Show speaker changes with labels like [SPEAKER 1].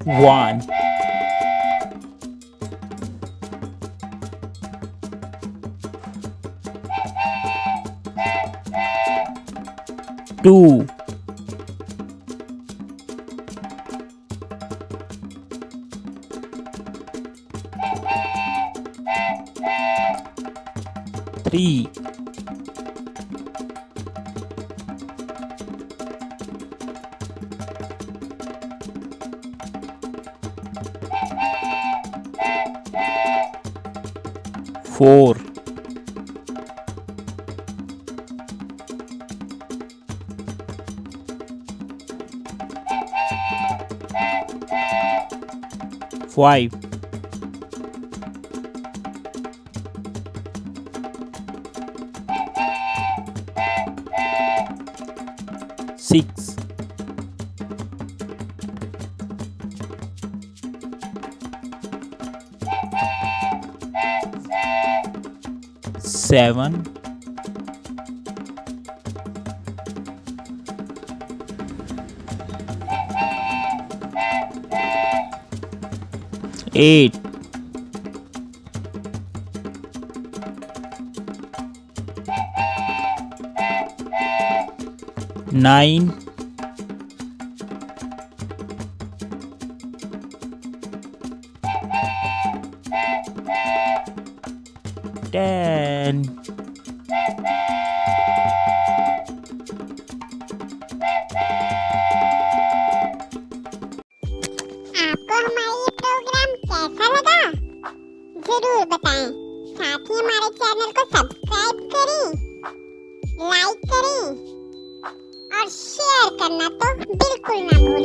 [SPEAKER 1] 1 2 3 4 5 6 7 8 9 10
[SPEAKER 2] आपको हमारा ये प्रोग्राम कैसा लगा? जरूर बताएं। साथ ही हमारे चैनल को सब्सक्राइब करें, लाइक करें और शेयर करना तो बिल्कुल ना भूलें।